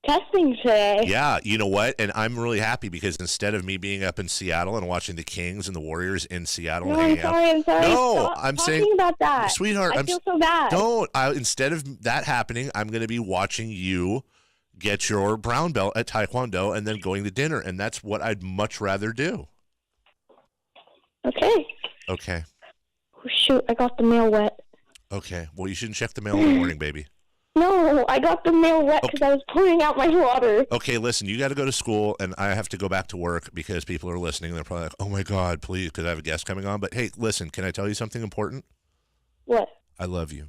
testing today. Yeah, you know what? And I'm really happy because instead of me being up in Seattle and watching the Kings and the Warriors in Seattle, No, and I'm sorry. No, Stop I'm talking saying, about that. Sweetheart, I feel so bad. Instead of that happening, I'm going to be watching you get your brown belt at Taekwondo and then going to dinner, and that's what I'd much rather do. Okay. Okay. Oh, shoot, I got the mail wet. Okay. Well, you shouldn't check the mail in the morning, baby. No, I got the mail wet because I was pouring out my water. Okay, listen, you got to go to school, and I have to go back to work because people are listening. They're probably like, oh, my God, please, because I have a guest coming on. But, hey, listen, can I tell you something important? What? I love you.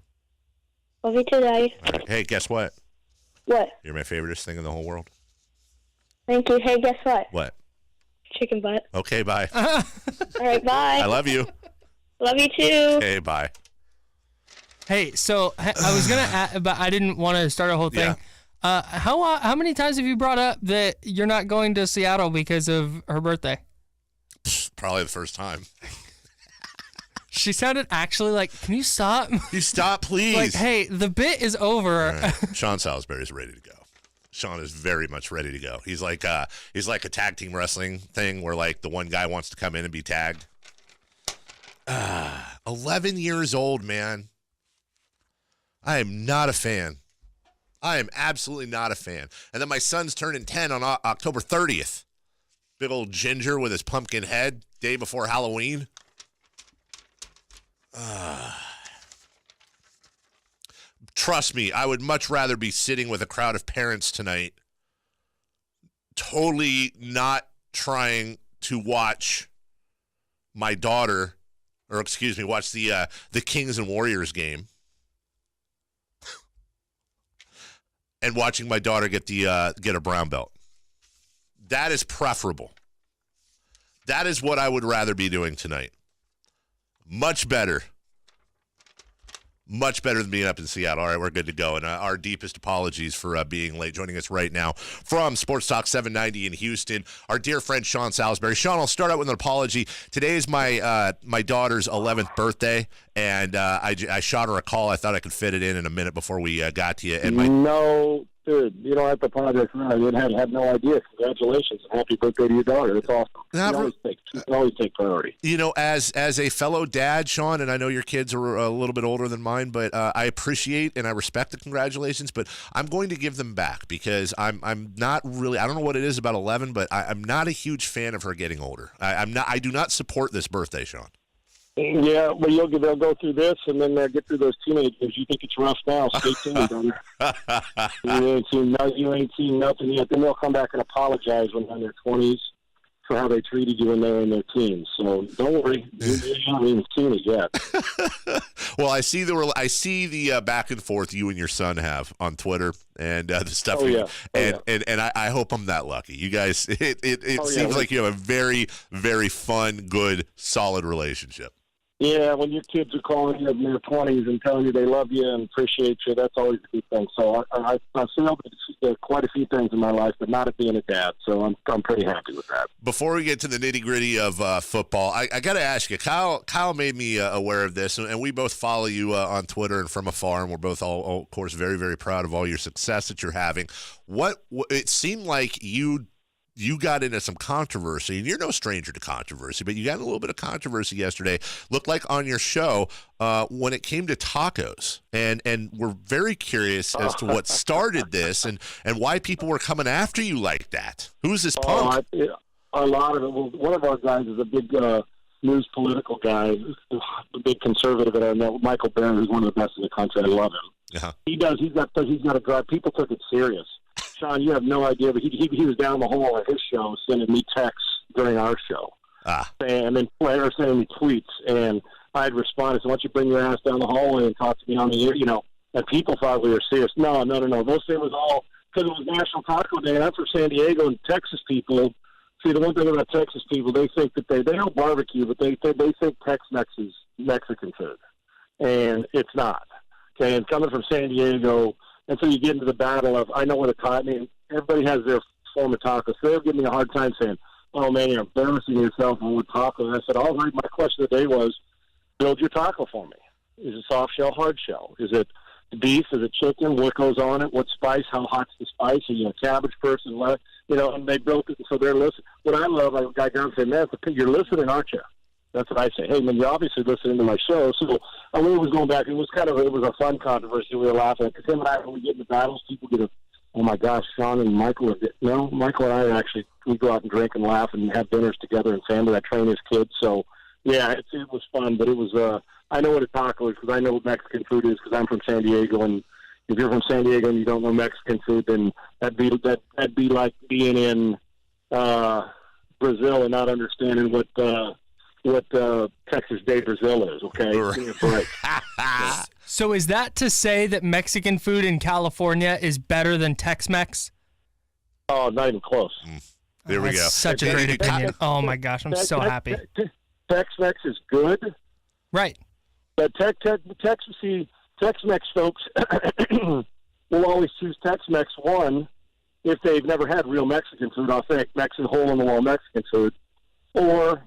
Love you too, Daddy. All right. Hey, guess what? What? You're my favoriteest thing in the whole world. Thank you. Hey, guess what? What? Chicken butt. Okay, bye. All right, bye. I love you. Love you too. Okay, bye. Hey, so I was gonna, but I didn't want to start a whole thing. Yeah. How many times have you brought up that you're not going to Seattle because of her birthday? Probably the first time. She sounded actually like, can you stop? You stop, please. Like, hey, the bit is over. Right. Sean Salisbury is ready to go. Sean is very much ready to go. He's like a tag team wrestling thing where like the one guy wants to come in and be tagged. 11 years old, man. I am not a fan. I am absolutely not a fan. And then my son's turning 10 on October 30th. Big old ginger with his pumpkin head, day before Halloween. Trust me, I would much rather be sitting with a crowd of parents tonight, totally not trying to watch my daughter, or excuse me, watch the Kings and Warriors game. and watching my daughter get a brown belt. That is preferable. That is what I would rather be doing tonight. Much better. Much better than being up in Seattle. All right, we're good to go. And our deepest apologies for being late. Joining us right now from Sports Talk 790 in Houston, our dear friend Sean Salisbury. Sean, I'll start out with an apology. Today is my daughter's 11th birthday, and I shot her a call. I thought I could fit it in a minute before we got to you. And No, dude, you don't have to apologize for that. I had no idea. Congratulations and happy birthday to your daughter. That's awesome. You can always take priority. You know, as a fellow dad, Sean, and I know your kids are a little bit older than mine, but I appreciate and I respect the congratulations, but I'm going to give them back because I'm not really, I don't know what it is about 11, but I'm not a huge fan of her getting older. I do not support this birthday, Sean. Yeah, well, they'll go through this and then they'll get through those teenage years. You think it's rough now? Stay tuned, brother. You ain't seen nothing yet. Then they'll come back and apologize when they're in their 20s for how they treated you when they were in their teens. So don't worry, you haven't even seen it yet. Well, I see the back and forth you and your son have on Twitter and the stuff. And I hope I'm that lucky. You guys, it seems like you have a very, very fun, good, solid relationship. Yeah, when your kids are calling you in their 20s and telling you they love you and appreciate you, that's always a good thing. So I failed quite a few things in my life, but not at being a dad. So I'm pretty happy with that. Before we get to the nitty-gritty of football, I got to ask you, Kyle made me aware of this, and we both follow you on Twitter and from afar, and we're both, all, of course, very, very proud of all your success that you're having. It seemed like you got into some controversy, and you're no stranger to controversy, but you got in a little bit of controversy yesterday, looked like on your show, when it came to tacos. And we're very curious as to what started this and why people were coming after you like that. Who's this punk? A lot of it. Well, one of our guys is a big news political guy, a big conservative that I know, Michael Barron, who's one of the best in the country. I love him. Uh-huh. He's got a drive. People took it serious. Sean, you have no idea, but he was down the hall at his show sending me texts during our show. And then sending me tweets, and I'd responded, so why don't you bring your ass down the hallway and talk to me on the air, and people thought we were serious. No. Those things was all, because it was National Taco Day, and I'm from San Diego, and Texas people, see, the one thing about Texas people, they think that they don't barbecue, but they think Tex-Mex is Mexican food, and it's not. Okay, and coming from San Diego, and so you get into the battle of, I know what a taco, I mean, everybody has their form of tacos. So they were giving me a hard time saying, oh, man, you're embarrassing yourself on taco. And I said, all right, my question of the day was, build your taco for me. Is it soft shell, hard shell? Is it beef? Is it chicken? What goes on it? What spice? How hot's the spice? Are you a cabbage person? And they built it, so they're listening. What I love, I got down and said, man, you're listening, aren't you? That's what I say. Hey, man, you're obviously listening to my show. So I really was going back. It was a fun controversy. We were laughing. Because him and I, when we get into battles, people get oh, my gosh, Sean and Michael Michael and I actually, we go out and drink and laugh and have dinners together and family. I train his kids. So, yeah, it was fun. But it was, I know what a taco is because I know what Mexican food is because I'm from San Diego. And if you're from San Diego and you don't know Mexican food, then that'd be like being in Brazil and not understanding what Texas Day Brazil is, okay? Right. So is that to say that Mexican food in California is better than Tex-Mex? Oh, not even close. There we go. Such a great opinion. Oh, my gosh, I'm so happy. Tex-Mex is good. Right. But Tex-Mex folks will always choose Tex-Mex, one, if they've never had real Mexican food, authentic Mexican hole-in-the-wall Mexican food, or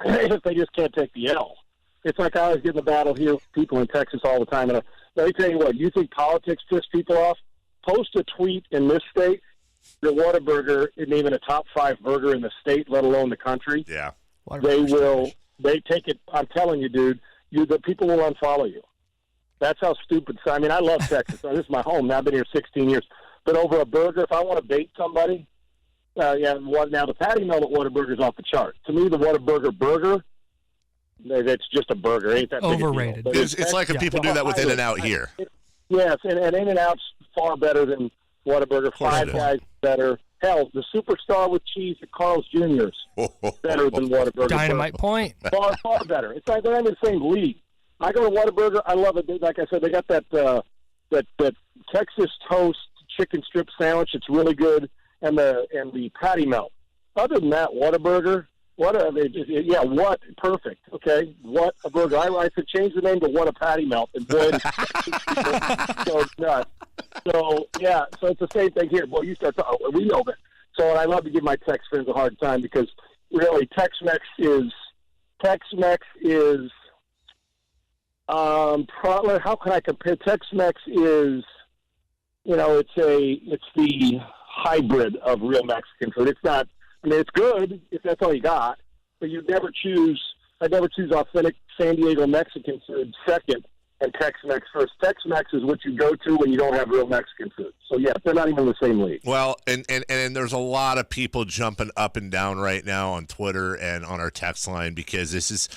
if they just can't take the L. It's like I always get in the battle here with people in Texas all the time. And let me tell you what, you think politics piss people off? Post a tweet in this state that Whataburger isn't even a top 5 burger in the state, let alone the country. Yeah. They take it, I'm telling you, dude, the people will unfollow you. That's how stupid. I mean, I love Texas. This is my home. Now I've been here 16 years. But over a burger, if I want to bait somebody, now the patty melt at Whataburger is off the chart. To me, the Whataburger burger, it's just a burger. Ain't that overrated? Big a deal. It's like if people do that with In-N-Out here. Yes, and In-N-Out's far better than Whataburger. Five Guys better. Hell, the superstar with cheese at Carl's Jr.'s better than Whataburger. Dynamite point. Far better. It's like they're in the same league. I go to Whataburger. I love it. Like I said, they got that Texas toast chicken strip sandwich. It's really good, and the patty melt. Other than that, Whataburger. What perfect. Okay, what a burger. I should change the name to What a Patty Melt, and boy, so it's nuts. So yeah, so it's the same thing here. Boy, you start talking, we know that. So I love to give my Tex friends a hard time because really Tex-Mex is probably, how can I compare? Tex-Mex is, it's the hybrid of real Mexican food. It's not. I mean, it's good if that's all you got, but I never choose authentic San Diego Mexican food second and Tex-Mex first. Tex-Mex is what you go to when you don't have real Mexican food. So, yeah, they're not even in the same league. Well, and there's a lot of people jumping up and down right now on Twitter and on our text line because this is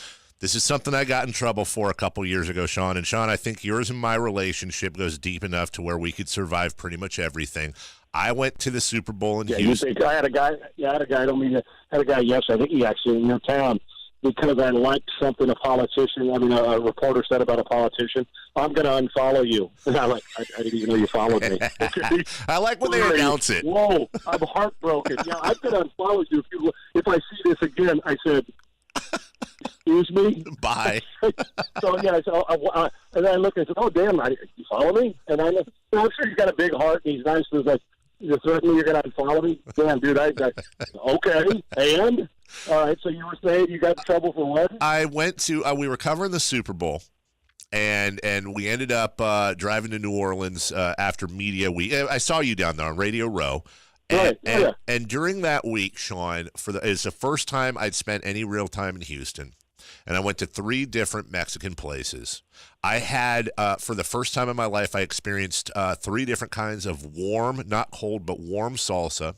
something I got in trouble for a couple years ago, Sean. And, Sean, I think yours and my relationship goes deep enough to where we could survive pretty much everything. I went to the Super Bowl in Houston. I had a guy. I had a guy yesterday. I think he actually in your town because I liked something a reporter said about a politician. I'm going to unfollow you. And I'm like, I didn't even know you followed me. I like when they announce it. Whoa, I'm heartbroken. Yeah, I'm going to unfollow you if I see this again. I said, excuse me? Bye. So, yeah, and then I looked and said, oh, damn, you follow me? And I'm sure he's got a big heart and he's nice. He was like, you're certain you're going to unfollow me? Damn, dude, okay. And? All right, so you were saying you got in trouble for what? I went to, we were covering the Super Bowl, and we ended up driving to New Orleans after media week. I saw you down there on Radio Row. And during that week, Sean, it's the first time I'd spent any real time in Houston, and I went to 3 different Mexican places. I had, for the first time in my life, I experienced 3 different kinds of warm, not cold, but warm salsa.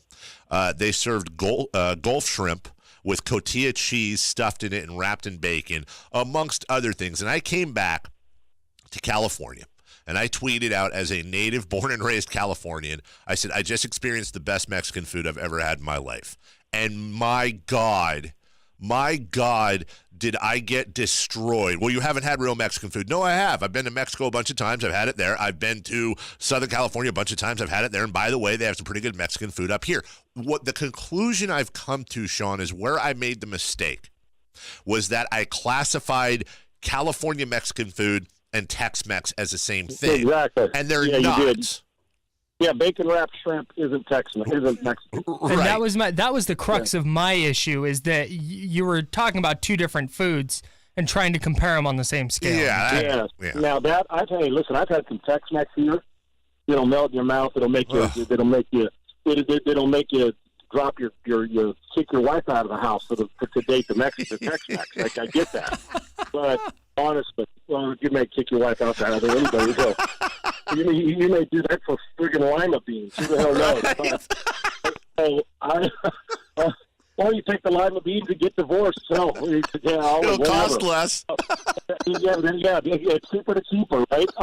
They served Gulf shrimp with cotija cheese stuffed in it and wrapped in bacon, amongst other things. And I came back to California. And I tweeted out as a native, born and raised Californian, I said, I just experienced the best Mexican food I've ever had in my life. And my God, did I get destroyed. Well, you haven't had real Mexican food. No, I have. I've been to Mexico a bunch of times. I've had it there. I've been to Southern California a bunch of times. I've had it there. And by the way, they have some pretty good Mexican food up here. What the conclusion I've come to, Sean, is where I made the mistake was that I classified California Mexican food and Tex-Mex as the same thing. Exactly. And they're not. You did. Yeah, bacon wrapped shrimp isn't Mexican. And that was the crux of my issue is that you were talking about 2 different foods and trying to compare them on the same scale. Yeah. Now that I tell you, listen, I've had some Tex-Mex here. It'll melt in your mouth. It'll make you. It'll make you drop your kick your wife out of the house to date the Mexican Tex-Mex. Like I get that, but honestly, you may kick your wife out of there anybody. So you may do that for friggin' lima beans. Who the hell knows? Or you take the lima beans and get divorced. So it'll cost less. It's cheaper to keeper, right?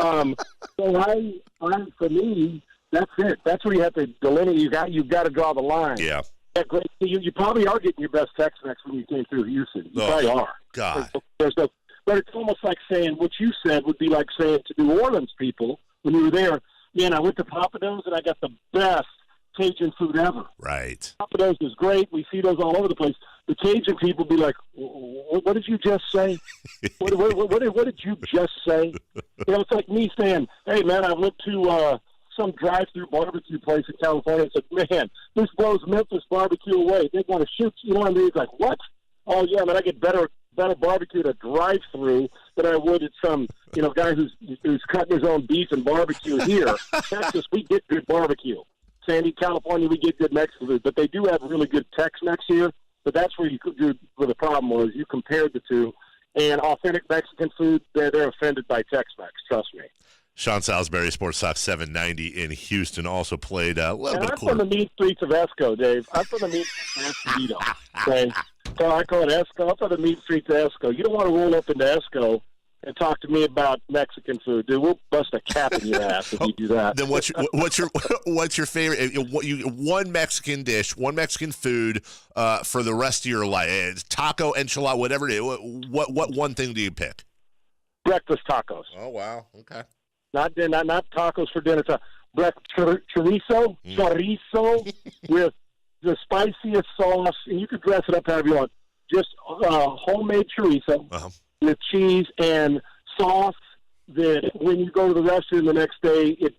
For me, that's it. That's where you have to delineate. You've got to draw the line. Yeah. Yeah, great. You probably are getting your best Tex-Mex when you came through Houston. You probably are. God. But it's almost like saying what you said would be like saying to New Orleans people when you were there, man, I went to Papados and I got the best Cajun food ever. Right. Papados is great. We see those all over the place. The Cajun people be like, what did you just say? What did you just say? It's like me saying, hey, man, I went to some drive-through barbecue place in California and said, man, this blows Memphis barbecue away. They want to shoot. You know what I mean? It's like, what? Oh, yeah, man, I get better barbecue at a drive-through than I would at some, guy who's cutting his own beef and barbecue here. Texas, we get good barbecue. Sandy, California, we get good Mexican food. But they do have really good Tex-Mex here. But that's where where the problem was. You compared the two. And authentic Mexican food, they're offended by Tex-Mex. Trust me. Sean Salisbury, Sports Talk 790 in Houston, also played a little bit of I'm from the mean streets of Esco, Dave. I'm from the mean streets of Escondido. Okay? So I call it Esco. I'm from the mean streets of Esco. You don't want to roll up into Esco and talk to me about Mexican food, dude. We'll bust a cap in your ass if you do that. Then what's your favorite? One Mexican dish, one Mexican food for the rest of your life. It's taco, enchilada, whatever it is. What one thing do you pick? Breakfast tacos. Oh wow, okay. Not tacos for dinner. chorizo with the spiciest sauce, and you could dress it up however you want. Just homemade chorizo with cheese and sauce that when you go to the restroom the next day, it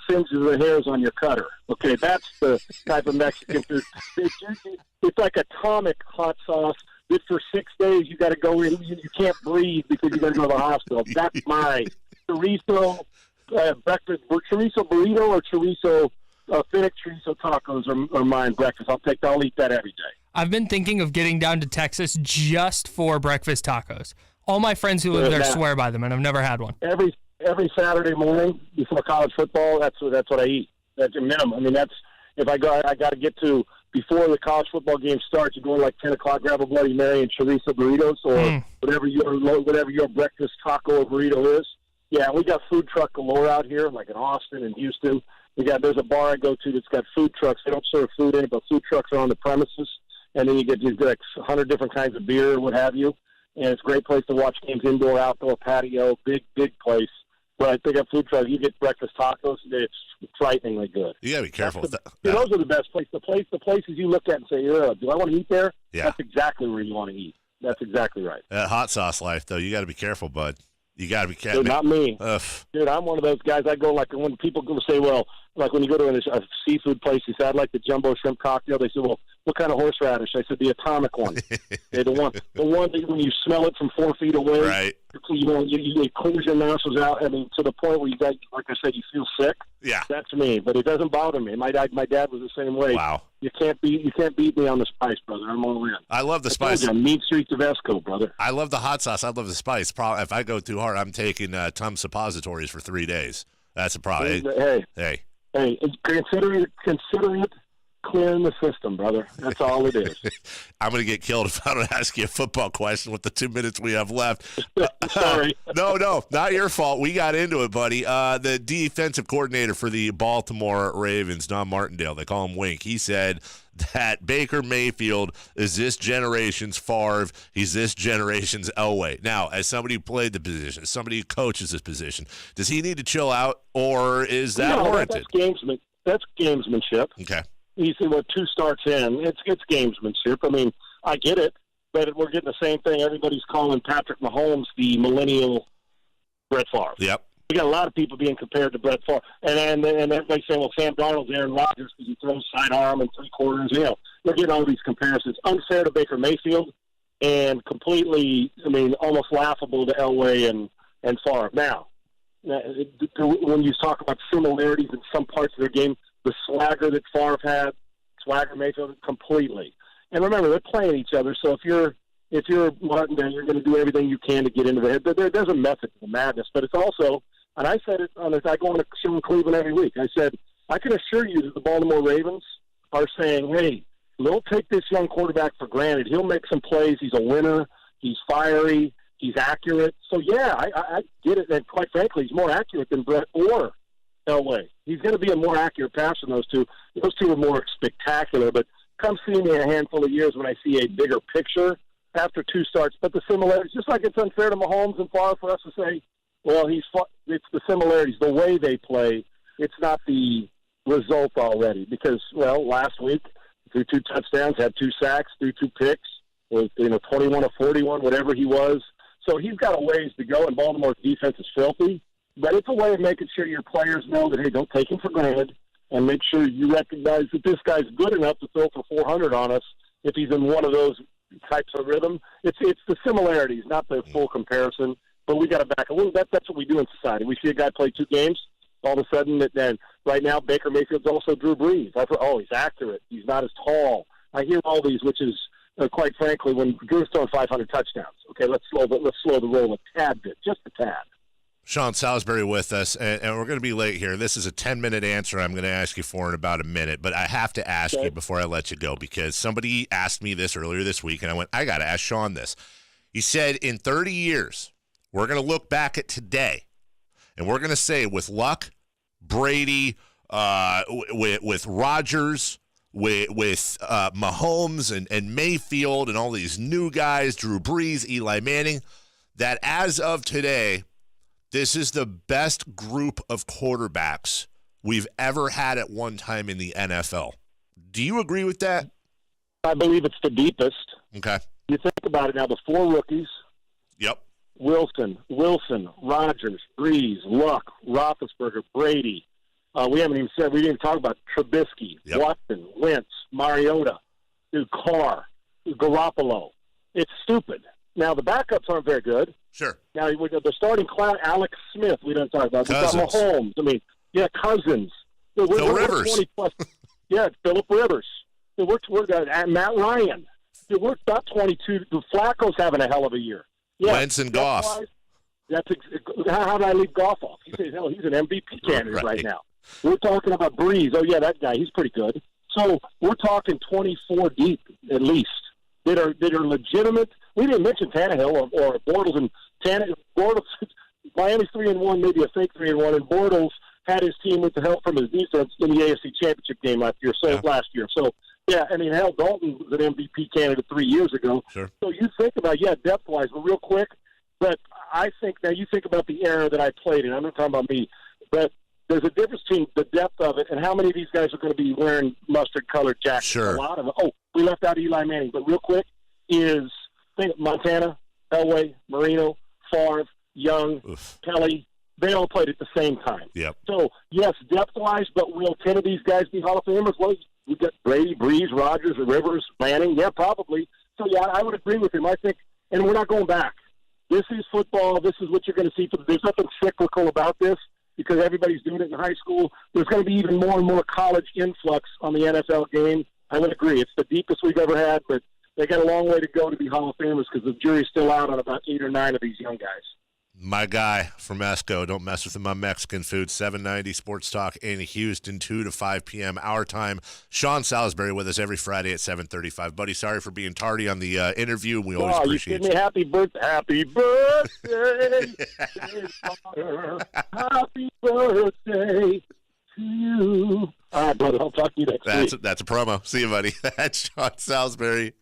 singes the hairs on your cutter. Okay, that's the type of Mexican food. It's like atomic hot sauce that for 6 days you got to go in. You can't breathe because you got to go to the hospital. That's my chorizo breakfast. Chorizo burrito or chorizo Finnick chorizo tacos are mine breakfast. I'll eat that every day. I've been thinking of getting down to Texas just for breakfast tacos. All my friends who live there swear by them, and I've never had one. Every Saturday morning before college football, that's what I eat. That's a minimum. I mean, that's if I got to get to before the college football game starts. You go like 10 o'clock, grab a Bloody Mary and chorizo burritos or whatever your breakfast taco or burrito is. Yeah, we got food truck galore out here, like in Austin and Houston. There's a bar I go to that's got food trucks. They don't serve food in it, but food trucks are on the premises, and then you get like 100 different kinds of beer and what have you. And it's a great place to watch games, indoor, outdoor, patio, big place. But they got food trucks. You get breakfast tacos. It's frighteningly good. You got to be careful. Those are the best places. The places you look at and say, do I want to eat there? Yeah. That's exactly where you want to eat. That's exactly right. Hot sauce life, though, you got to be careful, bud. You got to be careful. Dude, not me. Dude, I'm one of those guys. I go like when people go say, well, like when you go to a seafood place, you say, I'd like the jumbo shrimp cocktail. They say, well, what kind of horseradish? I said, the atomic one. The one that when you smell it from 4 feet away, right? It clears your nostrils out. I mean, to the point where you got, like I said, you feel sick. Yeah, that's me. But it doesn't bother me. My dad was the same way. Wow. You can't beat me on the spice, brother. I'm all in. I love the spice. Meat streets of Esco, brother. I love the hot sauce. I love the spice. If I go too hard, I'm taking Tums suppositories for 3 days. That's a problem. Hey, consider it clearing the system, brother. That's all it is. I'm going to get killed if I don't ask you a football question with the 2 minutes we have left. Sorry. No, not your fault. We got into it, buddy. The defensive coordinator for the Baltimore Ravens, Don Martindale, they call him Wink, he said that Baker Mayfield is this generation's Favre. He's this generation's Elway. Now, as somebody who played the position, as somebody who coaches this position, does he need to chill out, or is that warranted? That's gamesmanship. Okay. You see, 2 starts in, it's gamesmanship. I mean, I get it, but we're getting the same thing. Everybody's calling Patrick Mahomes the millennial Brett Favre. Yep. We got a lot of people being compared to Brett Favre, and everybody's saying, well, Sam Darnold's Aaron Rodgers because he throws sidearm and 3/4. They're getting all these comparisons. Unfair to Baker Mayfield, and completely, almost laughable to Elway and Favre. Now, when you talk about similarities in some parts of their game, the swagger that Favre had, swagger Mayfield completely. And remember, they're playing each other. So if you're Martindale, you're going to do everything you can to get into the head. There's a method to the madness, but it's also, and I said it I go on a show in Cleveland every week. I said, I can assure you that the Baltimore Ravens are saying, hey, we'll take this young quarterback for granted. He'll make some plays. He's a winner. He's fiery. He's accurate. So yeah, I get it. And quite frankly, he's more accurate than Brett or Elway. He's going to be a more accurate passer than those two. Those two are more spectacular, but come see me in a handful of years when I see a bigger picture after 2 starts. But the similarities, just like it's unfair to Mahomes and Favre for us to say, well, it's the similarities, the way they play. It's not the result already because, well, last week, threw 2 touchdowns, had 2 sacks, threw 2 picks, was 21 of 41, whatever he was. So he's got a ways to go, and Baltimore's defense is filthy. But it's a way of making sure your players know that, hey, don't take him for granted, and make sure you recognize that this guy's good enough to throw for 400 on us if he's in one of those types of rhythm. It's the similarities, not the full comparison. But we got to back a little. That's what we do in society. We see a guy play 2 games, all of a sudden, then right now Baker Mayfield's also Drew Brees. He's accurate. He's not as tall. I hear all these, which is quite frankly, when Drew's throwing 500 touchdowns. Okay, let's slow the roll a tad bit, just a tad. Sean Salisbury with us, and we're going to be late here. This is a 10-minute answer I'm going to ask you for in about a minute, but I have to ask you before I let you go because somebody asked me this earlier this week, and I went, I got to ask Sean this. He said, in 30 years, we're going to look back at today, and we're going to say with Luck, Brady, with Rodgers, with Mahomes and Mayfield and all these new guys, Drew Brees, Eli Manning, that as of today, this is the best group of quarterbacks we've ever had at one time in the NFL. Do you agree with that? I believe it's the deepest. Okay. You think about it now, the 4 rookies. Yep. Wilson, Rodgers, Breeze, Luck, Roethlisberger, Brady. We didn't even talk about Trubisky, Watson, Wentz, Mariota, Carr, Garoppolo. It's stupid. Now, the backups aren't very good. Sure. Now, the starting class, Alex Smith, we don't talk about. Cousins. We've got Mahomes. Cousins. Phil Rivers. 20+. Yeah, Phillip Rivers. Matt Ryan. We're about 22. Flacco's having a hell of a year. Yeah, Wentz and Goff. How did I leave Goff off? He's an MVP candidate right now. We're talking about Breeze. Oh, yeah, that guy. He's pretty good. So we're talking 24 deep at least that are legitimate. We didn't mention Tannehill or Bortles and Tannehill. Bortles, Miami's 3-1, maybe a fake 3-1, and Bortles had his team with the help from his defense in the AFC Championship game last year. So, yeah, hell, Dalton was an MVP candidate 3 years ago. Sure. So you think about, depth-wise, but real quick, but I think now you think about the era that I played in. I'm not talking about me, but there's a difference between the depth of it and how many of these guys are going to be wearing mustard-colored jackets. Sure. A lot of them. Oh, we left out Eli Manning, but real quick is Montana, Elway, Marino, Favre, Young, Kelly. They all played at the same time. Yep. So, yes, depth-wise, but will 10 of these guys be Hall of Famers? Well, we've got Brady, Breeze, Rodgers, Rivers, Manning. Yeah, probably. So, yeah, I would agree with him. I think, and we're not going back. This is football. This is what you're going to see. There's nothing cyclical about this because everybody's doing it in high school. There's going to be even more and more college influx on the NFL game. I would agree. It's the deepest we've ever had, but they got a long way to go to be Hall of Famers because the jury's still out on about 8 or 9 of these young guys. My guy from Esco, don't mess with him on Mexican food. 790 Sports Talk in Houston, 2 to 5 p.m. our time. Sean Salisbury with us every Friday at 7:35. Buddy, sorry for being tardy on the interview. We always appreciate you. Happy birthday. Happy birthday, happy birthday to you. All right, brother, I'll talk to you next week. That's a promo. See you, buddy. That's Sean Salisbury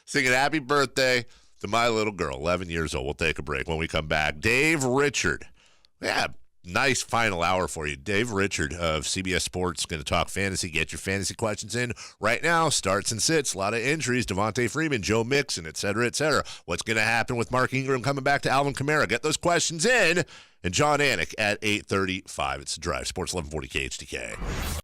singing happy birthday to my little girl, 11 years old. We'll take a break. When we come back, Dave Richard. Yeah, nice final hour for you. Dave Richard of CBS Sports going to talk fantasy. Get your fantasy questions in right now. Starts and sits. A lot of injuries. Devontae Freeman, Joe Mixon, et cetera, et cetera. What's going to happen with Mark Ingram coming back to Alvin Kamara? Get those questions in. And John Anik at 8:35. It's The Drive. Sports 1140 KHTK.